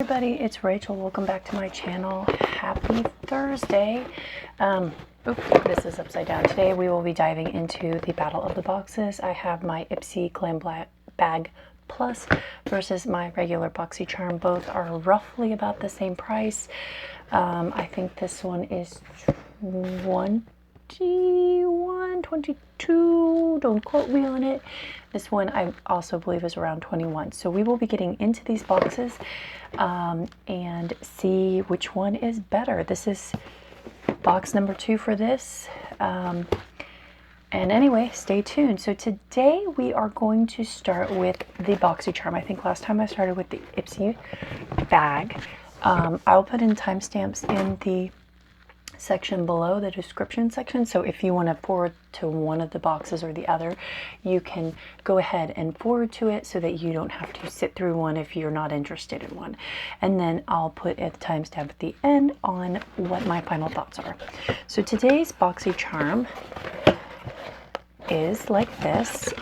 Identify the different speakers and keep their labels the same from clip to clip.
Speaker 1: Everybody, it's Rachel. Welcome back to my channel. Happy Thursday. This is upside down. Today we will be diving into the battle of the boxes. I have my Ipsy Glam Bag Plus versus my regular Boxycharm. Both are roughly about the same price. I think this one is 21, 22, don't quote me on it. This one I also believe is around 21. So we will be getting into these boxes and see which one is better. This is box number 2 for this. And anyway, stay tuned. So today we are going to start with the Boxycharm. I think last time I started with the Ipsy bag. I'll put in timestamps in the section below, the description section, so if you want to forward to one of the boxes or the other, you can go ahead and forward to it so that you don't have to sit through one if you're not interested in one. And then I'll put a timestamp at the end on what my final thoughts are. So today's Boxycharm is like this.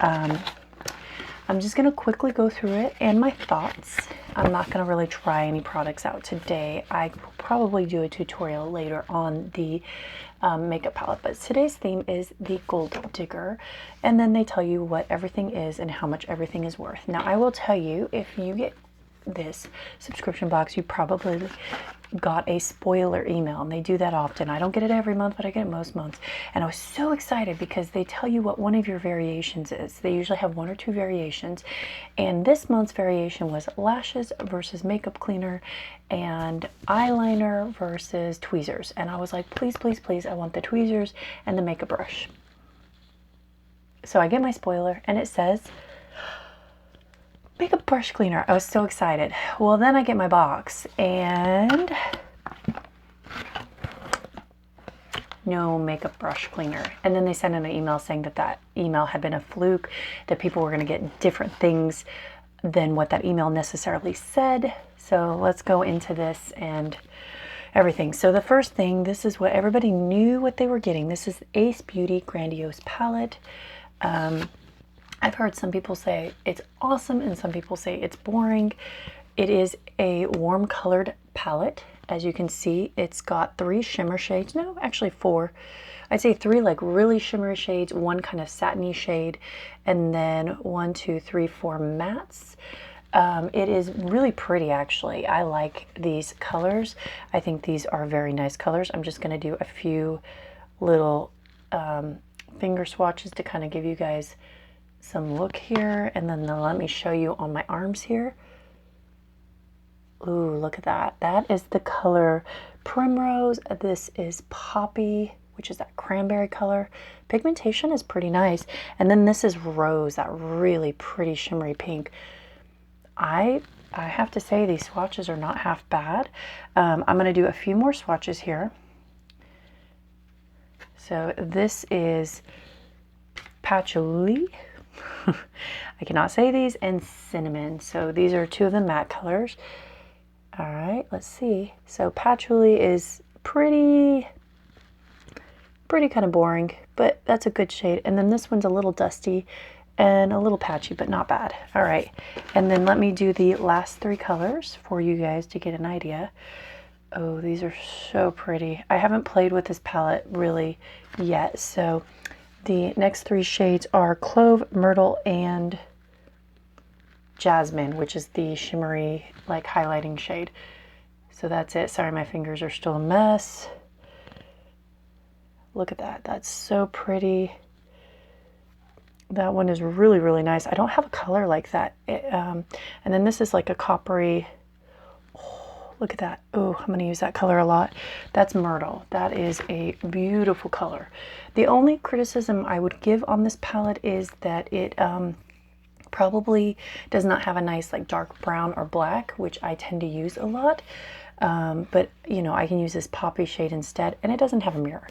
Speaker 1: I'm just going to quickly go through it and my thoughts. I'm not going to really try any products out today. I will probably do a tutorial later on the makeup palette, but today's theme is the gold digger, and then they tell you what everything is and how much everything is worth. Now I will tell you, if you get this subscription box, you probably got a spoiler email, and they do that often. I don't get it every month, but I get it most months, and I was so excited because they tell you what one of your variations is. They usually have 1 or 2 variations, and this month's variation was lashes versus makeup cleaner and eyeliner versus tweezers, and I was like, please, please, please, I want the tweezers and the makeup brush. So I get my spoiler and it says makeup brush cleaner. I was so excited. Well, then I get my box and no makeup brush cleaner. And then they sent in an email saying that that email had been a fluke, that people were going to get different things than what that email necessarily said. So let's go into this and everything. So the first thing, this is what everybody knew what they were getting. This is Ace Beauty Grandiose Palette. I've heard some people say it's awesome and some people say it's boring. It is a warm colored palette. As you can see, it's got 3 shimmer shades. No, actually 4. I'd say 3 like really shimmery shades, 1 kind of satiny shade, and then 1, 2, 3, 4 mattes. It is really pretty, actually. I like these colors. I think these are very nice colors. I'm just going to do a few little finger swatches to kind of give you guys some look here, and then let me show you on my arms here. Ooh, look at that. That is the color Primrose. This is Poppy, which is that cranberry color. Pigmentation is pretty nice. And then this is Rose, that really pretty shimmery pink. I have to say these swatches are not half bad. I'm going to do a few more swatches here. So this is Patchouli. I cannot say these, and Cinnamon. So these are 2 of the matte colors. All right, let's see. So Patchouli is pretty kind of boring, but that's a good shade. And then this one's a little dusty and a little patchy, but not bad. All right, and then let me do the last 3 colors for you guys to get an idea. Oh, these are so pretty. I haven't played with this palette really yet, so the next 3 shades are Clove, Myrtle, and Jasmine, which is the shimmery, like, highlighting shade. So that's it. Sorry, my fingers are still a mess. Look at that. That's so pretty. That one is really, really nice. I don't have a color like that. And then this is like a coppery. Oh, look at that. Oh, I'm going to use that color a lot. That's Myrtle. That is a beautiful color. The only criticism I would give on this palette is that it probably does not have a nice like dark brown or black, which I tend to use a lot. But you know, I can use this Poppy shade instead, and it doesn't have a mirror.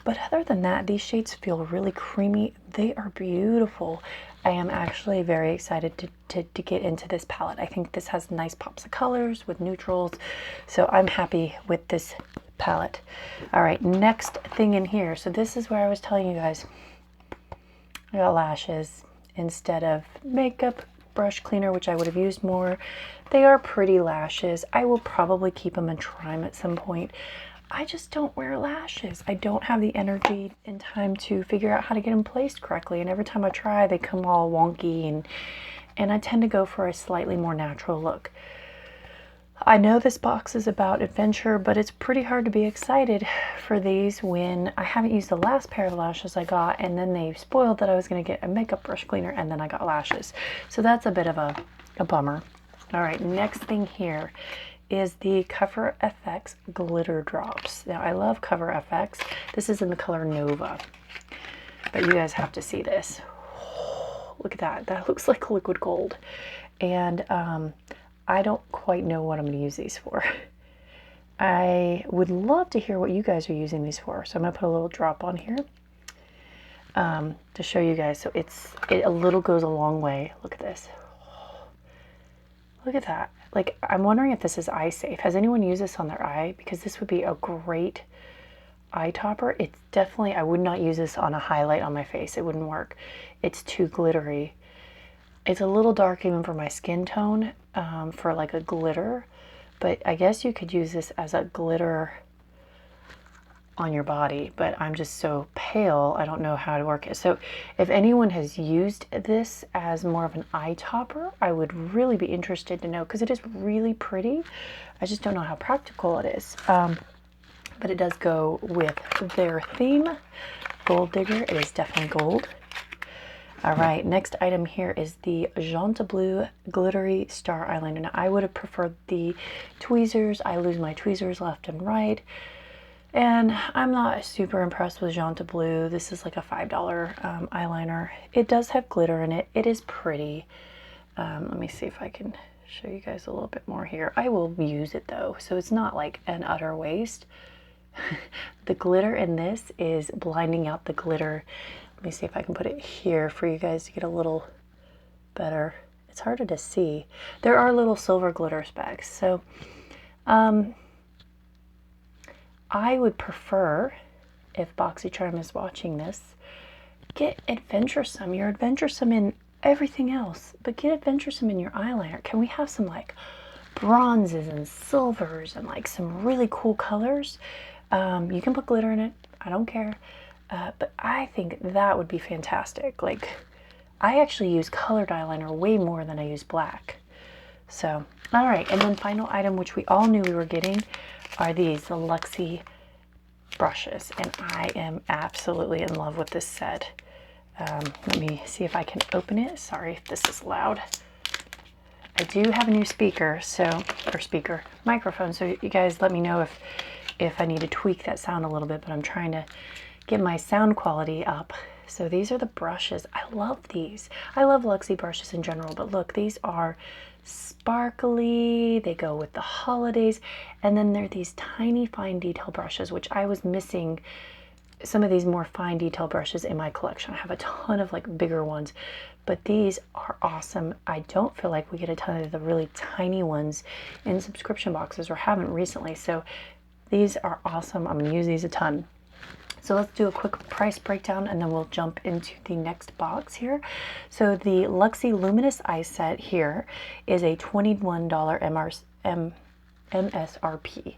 Speaker 1: But other than that, these shades feel really creamy. They are beautiful. I am actually very excited to get into this palette. I think this has nice pops of colors with neutrals. So I'm happy with this palette. All right, next thing in here. So this is where I was telling you guys I got lashes instead of makeup brush cleaner, which I would have used more. They are pretty lashes. I will probably keep them and try them at some point. I just don't wear lashes. I don't have the energy and time to figure out how to get them placed correctly. And every time I try, they come all wonky, and I tend to go for a slightly more natural look. I know this box is about adventure, but it's pretty hard to be excited for these when I haven't used the last pair of lashes I got, and then they spoiled that I was going to get a makeup brush cleaner, and then I got lashes. So that's a bit of a bummer. All right, next thing here is the Cover FX glitter drops. Now, I love Cover FX. This is in the color Nova, but you guys have to see this. Look at that. That looks like liquid gold. And I don't quite know what I'm going to use these for. I would love to hear what you guys are using these for. So I'm going to put a little drop on here to show you guys. So a little goes a long way. Look at this. Look at that. Like, I'm wondering if this is eye safe. Has anyone used this on their eye? Because this would be a great eye topper. It's definitely, I would not use this on a highlight on my face. It wouldn't work. It's too glittery. It's a little dark even for my skin tone, for like a glitter, but I guess you could use this as a glitter on your body, but I'm just so pale, I don't know how to work it. So if anyone has used this as more of an eye topper, I would really be interested to know, because it is really pretty. I just don't know how practical it is. But it does go with their theme, Gold Digger. It is definitely gold. All right, next item here is the Janta Blue Glittery Star Eyeliner. Now, I would have preferred the tweezers. I lose my tweezers left and right, and I'm not super impressed with Janta Blue. This is like a $5 eyeliner. It does have glitter in it. It is pretty. Let me see if I can show you guys a little bit more here. I will use it though, so it's not like an utter waste. The glitter in this is blinding out the glitter. Let me see if I can put it here for you guys to get a little better. It's harder to see. There are little silver glitter specks. So I would prefer, if Boxycharm is watching this, get adventuresome. You're adventuresome in everything else, but get adventuresome in your eyeliner. Can we have some like bronzes and silvers and like some really cool colors? You can put glitter in it. I don't care. But I think that would be fantastic. Like, I actually use colored eyeliner way more than I use black. So, all right. And then final item, which we all knew we were getting, are these, the Luxie brushes. And I am absolutely in love with this set. Let me see if I can open it. Sorry if this is loud. I do have a new microphone. So you guys let me know if I need to tweak that sound a little bit, but I'm trying to get my sound quality up. So these are the brushes. I love these. I love Luxie brushes in general, but look, these are sparkly. They go with the holidays. And then there are these tiny fine detail brushes, which I was missing some of these more fine detail brushes in my collection. I have a ton of like bigger ones, but these are awesome. I don't feel like we get a ton of the really tiny ones in subscription boxes, or haven't recently. So these are awesome. I'm gonna use these a ton. So let's do a quick price breakdown, and then we'll jump into the next box here. So the Luxie Luminous Eye Set here is a $21 MSRP.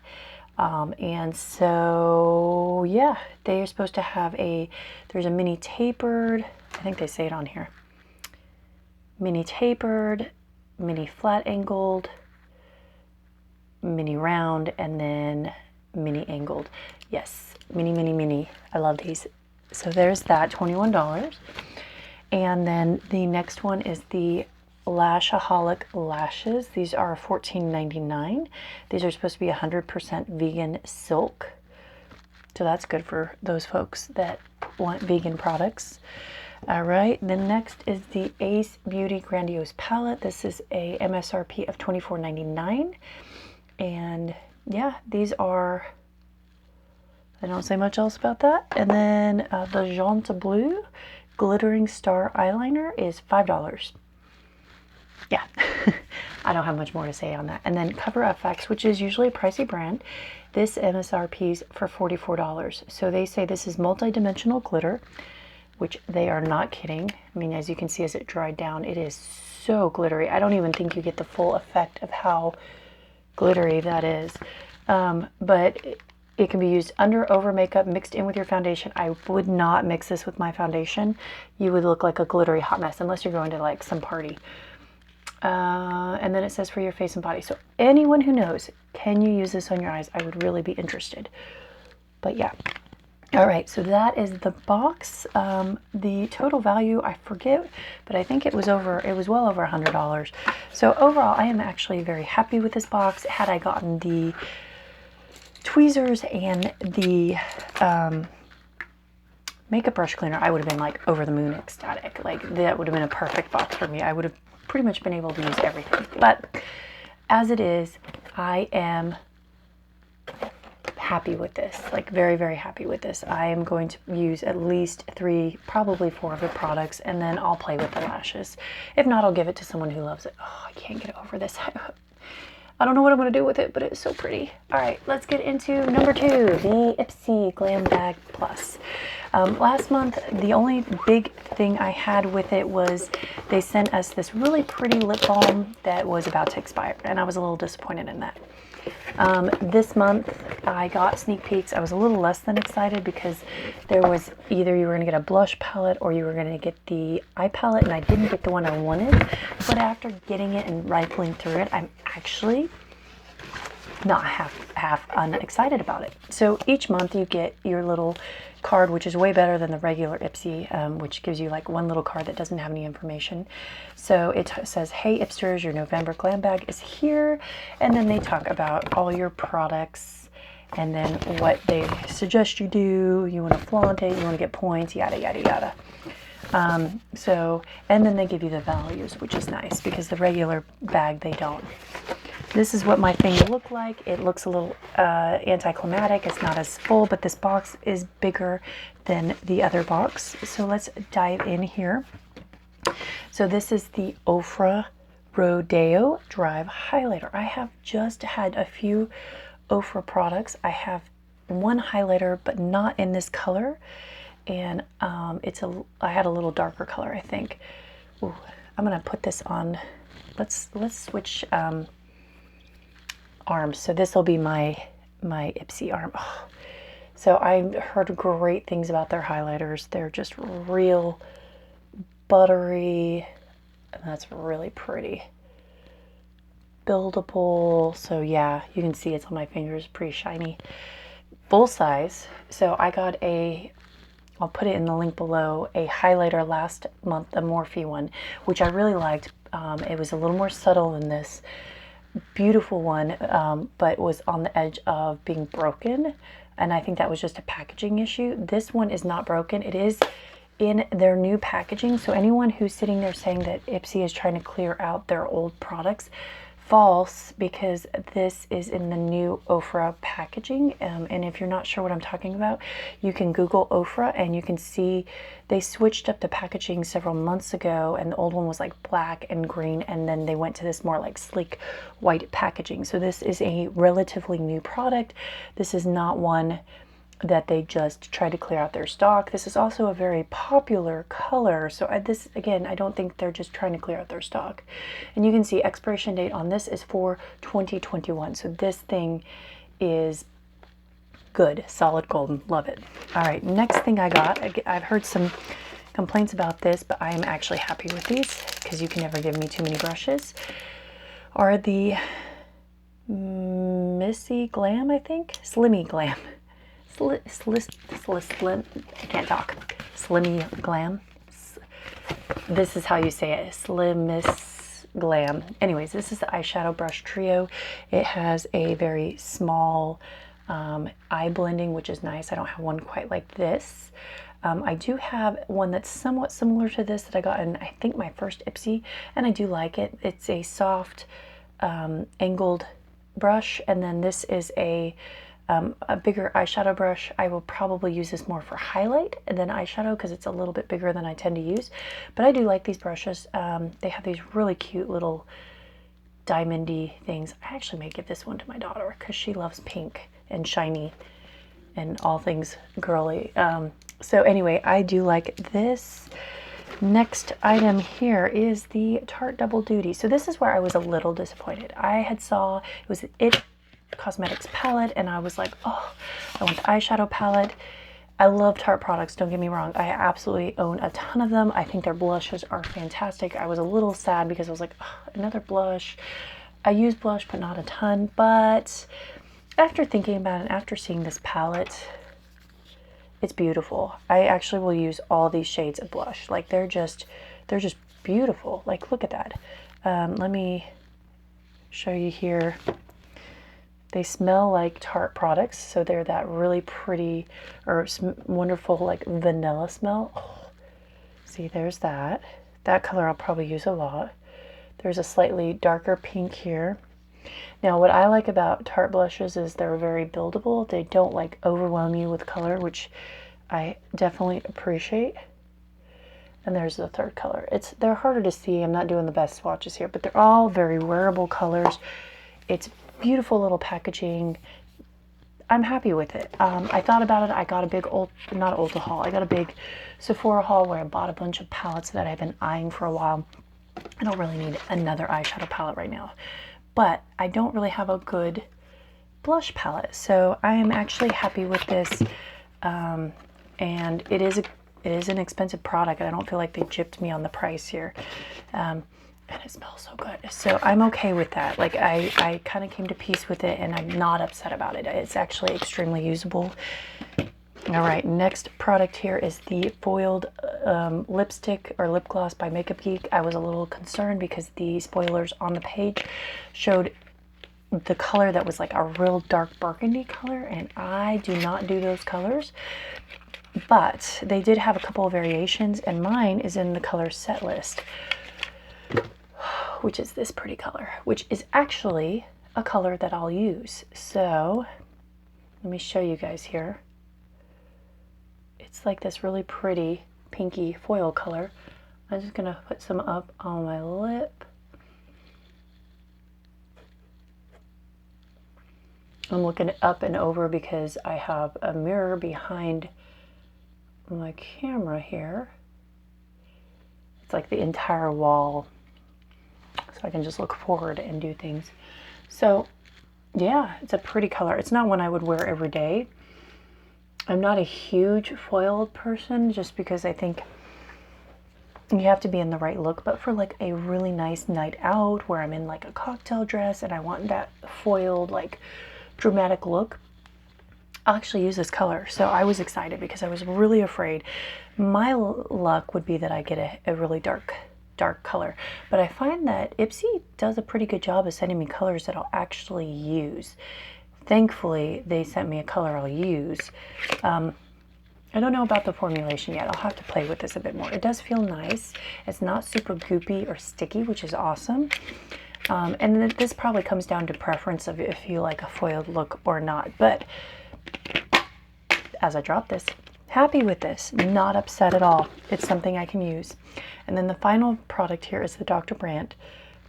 Speaker 1: And so, yeah, they are supposed to have there's a mini tapered, I think they say it on here, mini tapered, mini flat angled, mini round, and then mini angled. Yes, mini. I love these. So there's that, $21. And then the next one is the Lashaholic lashes. These are $14.99. These are supposed to be 100% vegan silk. So that's good for those folks that want vegan products. All right, then next is the Ace Beauty Grandiose Palette. This is a MSRP of $24.99. And yeah, these are, I don't say much else about that. And then the Janta Blue Glittering Star Eyeliner is $5. Yeah, I don't have much more to say on that. And then Cover FX, which is usually a pricey brand, this MSRP's for $44. So they say this is multi-dimensional glitter, which they are not kidding. I mean, as you can see, as it dried down, it is so glittery. I don't even think you get the full effect of how glittery that is. But it can be used under, over makeup, mixed in with your foundation. I would not mix this with my foundation. You would look like a glittery hot mess unless you're going to like some party. And then it says for your face and body. So anyone who knows, can you use this on your eyes? I would really be interested. But yeah. All right, so that is the box. The total value, I forget, but I think it was well over $100. So overall, I am actually very happy with this box. Had I gotten the tweezers and the makeup brush cleaner, I would have been like over the moon ecstatic. Like that would have been a perfect box for me. I would have pretty much been able to use everything. But as it is, I am happy with this, like very, very happy with this. I am going to use at least 3, probably 4 of the products, and then I'll play with the lashes. If not, I'll give it to someone who loves it. Oh, I can't get over this. I don't know what I'm going to do with it, but it's so pretty. All right, let's get into number 2, the Ipsy Glam Bag Plus. Last month, the only big thing I had with it was they sent us this really pretty lip balm that was about to expire, and I was a little disappointed in that. This month I got sneak peeks. I was a little less than excited because there was either you were going to get a blush palette or you were going to get the eye palette, and I didn't get the one I wanted. But after getting it and rifling through it, I'm actually not half unexcited about it. So each month you get your little card, which is way better than the regular Ipsy, which gives you like one little card that doesn't have any information. So it says, hey Ipsters, your November glam bag is here. And then they talk about all your products and then what they suggest you do. You want to flaunt it, you want to get points, yada, yada, yada. And then they give you the values, which is nice because the regular bag, they don't. This is what my thing looked like. It looks a little anticlimactic. It's not as full, but this box is bigger than the other box. So let's dive in here. So this is the Ofra Rodeo Drive Highlighter. I have just had a few Ofra products. I have one highlighter, but not in this color. And I had a little darker color, I think. Ooh, I'm gonna put this on. Let's switch arms. So this will be my Ipsy arm. Oh. So I heard great things about their highlighters. They're just real buttery, and that's really pretty. Buildable. So yeah, you can see it's on my fingers, pretty shiny. Full size. So I got I'll put it in the link below, a highlighter last month, the Morphe one, which I really liked. It was a little more subtle than this. Beautiful one, but was on the edge of being broken, and I think that was just a packaging issue. This one is not broken. It is in their new packaging, so anyone who's sitting there saying that Ipsy is trying to clear out their old products, false, because this is in the new Ofra packaging. And if you're not sure what I'm talking about, you can Google Ofra and you can see they switched up the packaging several months ago, and the old one was like black and green, and then they went to this more like sleek white packaging. So this is a relatively new product. This is not one that they just tried to clear out their stock. This is also a very popular color. So this, again, I don't think they're just trying to clear out their stock. And you can see expiration date on this is for 2021. So this thing is good, solid golden, love it. All right, next thing I got, I've heard some complaints about this, but I am actually happy with these because you can never give me too many brushes, are the Missy Glam, I think? Slimmy Glam. I can't talk. Slimmy Glam. This is how you say it. Slimmiss Glam. Anyways, this is the eyeshadow brush trio. It has a very small eye blending, which is nice. I don't have one quite like this. I do have one that's somewhat similar to this that I got in, I think, my first Ipsy, and I do like it. It's a soft angled brush, and then this is a bigger eyeshadow brush. I will probably use this more for highlight than eyeshadow because it's a little bit bigger than I tend to use. But I do like these brushes. They have these really cute little diamondy things. I actually may give this one to my daughter because she loves pink and shiny and all things girly. So anyway, I do like this. Next item here is the Tarte Double Duty. So this is where I was a little disappointed. I had saw, it was an It Cosmetics palette, and I was like, oh, I want the eyeshadow palette. I love Tarte products, don't get me wrong. I absolutely own a ton of them. I think their blushes are fantastic. I was a little sad because I was like, oh, another blush. I use blush, but not a ton. But after thinking about it, after seeing this palette, it's beautiful. I actually will use all these shades of blush. Like they're just beautiful. Like look at that. Let me show you here. They smell like Tarte products, so they're that really pretty or wonderful like vanilla smell. Oh, see, there's that. That color I'll probably use a lot. There's a slightly darker pink here. Now, what I like about Tarte blushes is they're very buildable. They don't like overwhelm you with color, which I definitely appreciate. And there's the third color. They're harder to see. I'm not doing the best swatches here, but they're all very wearable colors. It's beautiful little packaging. I'm happy with it. I thought about it. I got a big not Ulta haul. I got a big Sephora haul where I bought a bunch of palettes that I've been eyeing for a while. I don't really need another eyeshadow palette right now, but I don't really have a good blush palette. So I am actually happy with this. And it is an expensive product. I don't feel like they gypped me on the price here. And it smells so good. So I'm okay with that. Like I kind of came to peace with it, and I'm not upset about it. It's actually extremely usable. All right, next product here is the foiled lipstick or lip gloss by Makeup Geek. I was a little concerned because the spoilers on the page showed the color that was like a real dark burgundy color, and I do not do those colors. But they did have a couple of variations, and mine is in the color set list, which is this pretty color, which is actually a color that I'll use. So let me show you guys here. It's like this really pretty pinky foil color. I'm just gonna put some up on my lip. I'm looking up and over because I have a mirror behind my camera here. It's like the entire wall, so I can just look forward and do things. So yeah, it's a pretty color. It's not one I would wear every day. I'm not a huge foiled person just because I think you have to be in the right look, but for like a really nice night out where I'm in like a cocktail dress and I want that foiled like dramatic look, I'll actually use this color. So I was excited because I was really afraid my luck would be that I get a really dark color, but I find that Ipsy does a pretty good job of sending me colors that I'll actually use. Thankfully, they sent me a color I'll use. I don't know about the formulation yet. I'll have to play with this a bit more. It does feel nice. It's not super goopy or sticky, which is awesome. And this probably comes down to preference of if you like a foiled look or not. But as I drop this, happy with this, not upset at all. It's something I can use. And then the final product here is the Dr. Brandt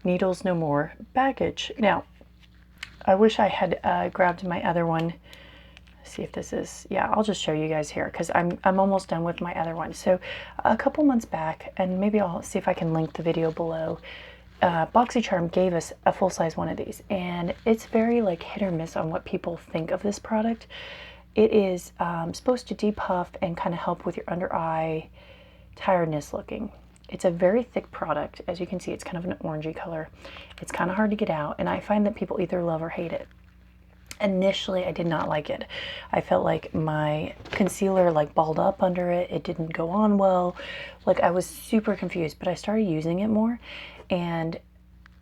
Speaker 1: Needles No More Baggage. Now, I wish I had grabbed my other one. See if this is, yeah, I'll just show you guys here because I'm almost done with my other one. So a couple months back, and maybe I'll see if I can link the video below, Boxycharm gave us a full-size one of these, and it's very like hit or miss on what people think of this product. It is supposed to depuff and kind of help with your under eye tiredness looking. It's a very thick product. As you can see, it's kind of an orangey color. It's kind of hard to get out, and I find that people either love or hate it. Initially, I did not like it. I felt like my concealer like balled up under it. It didn't go on well. Like I was super confused, but I started using it more, and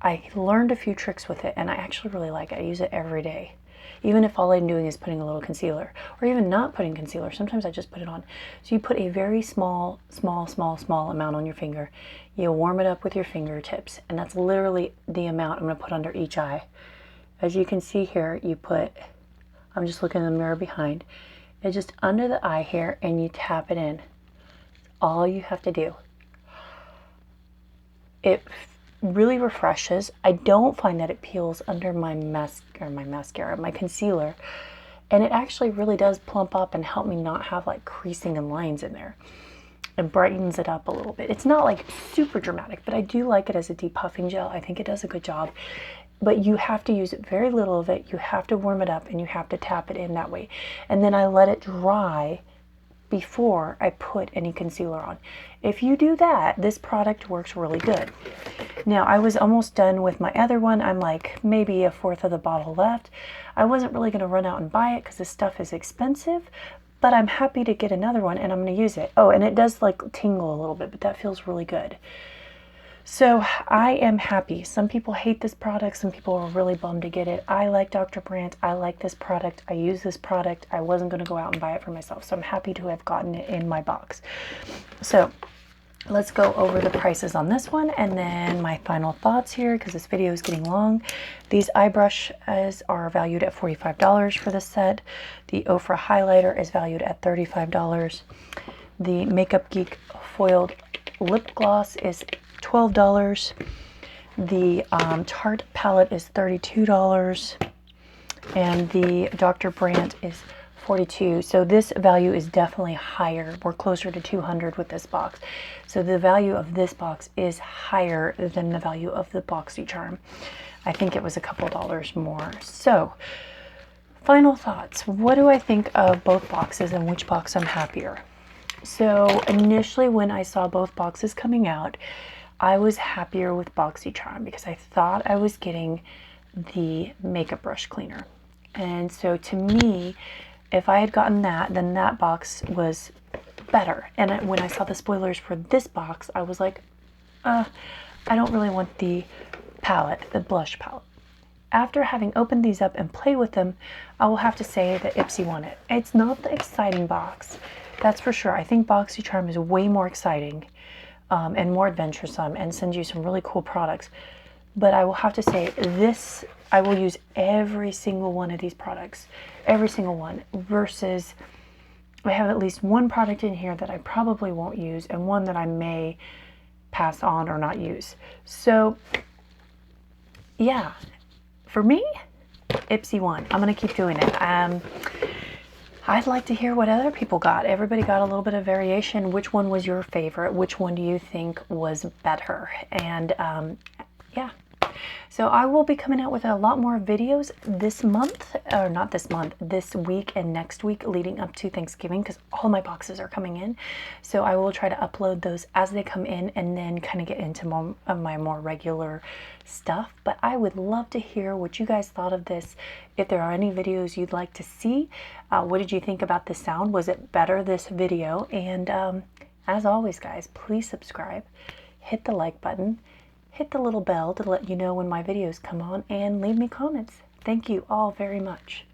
Speaker 1: I learned a few tricks with it, and I actually really like it. I use it every day. Even if all I'm doing is putting a little concealer, or even not putting concealer, sometimes I just put it on. So you put a very small amount on your finger. You warm it up with your fingertips, and that's literally the amount I'm going to put under each eye. As you can see here, you put, I'm just looking in the mirror behind, it's just under the eye here, and you tap it in. All you have to do. It really refreshes. I don't find that it peels under my mascara, my concealer, and it actually really does plump up and help me not have like creasing and lines in there. It brightens it up a little bit. It's not like super dramatic, but I do like it as a depuffing gel. I think it does a good job. But you have to use very little of it. You have to warm it up and you have to tap it in that way. And then I let it dry before I put any concealer on. If you do that, this product works really good. Now, I was almost done with my other one. I'm like maybe a fourth of the bottle left. I wasn't really going to run out and buy it because this stuff is expensive, but I'm happy to get another one and I'm going to use it. Oh, and it does like tingle a little bit, but that feels really good. So I am happy. Some people hate this product. Some people are really bummed to get it. I like Dr. Brandt. I like this product. I use this product. I wasn't going to go out and buy it for myself. So I'm happy to have gotten it in my box. So let's go over the prices on this one and then my final thoughts here because this video is getting long. These eye brushes are valued at $45 for this set. The Ofra highlighter is valued at $35. The Makeup Geek foiled lip gloss is $12. The Tarte palette is $32. And the Dr. Brandt is $42. So this value is definitely higher. We're closer to $200 with this box. So the value of this box is higher than the value of the Boxycharm. I think it was a couple dollars more. So final thoughts. What do I think of both boxes and which box I'm happier? So initially when I saw both boxes coming out, I was happier with Boxycharm because I thought I was getting the makeup brush cleaner. And so to me, if I had gotten that, then that box was better. And when I saw the spoilers for this box, I was like, I don't really want the palette, the blush palette. After having opened these up and played with them, I will have to say that Ipsy won it. It's not the exciting box, that's for sure. I think Boxycharm is way more exciting and more adventuresome and sends you some really cool products. But I will have to say this, I will use every single one of these products, every single one, versus I have at least one product in here that I probably won't use and one that I may pass on or not use. So yeah, for me, Ipsy won. I'm going to keep doing it. I'd like to hear what other people got. Everybody got a little bit of variation. Which one was your favorite? Which one do you think was better? And yeah. So I will be coming out with a lot more videos this month, or not this month, this week and next week leading up to Thanksgiving because all my boxes are coming in. So I will try to upload those as they come in and then kind of get into more of my more regular stuff. But I would love to hear what you guys thought of this. If there are any videos you'd like to see, what did you think about the sound? Was it better this video? And as always, guys, please subscribe, hit the like button, hit the little bell to let you know when my videos come on, and leave me comments. Thank you all very much.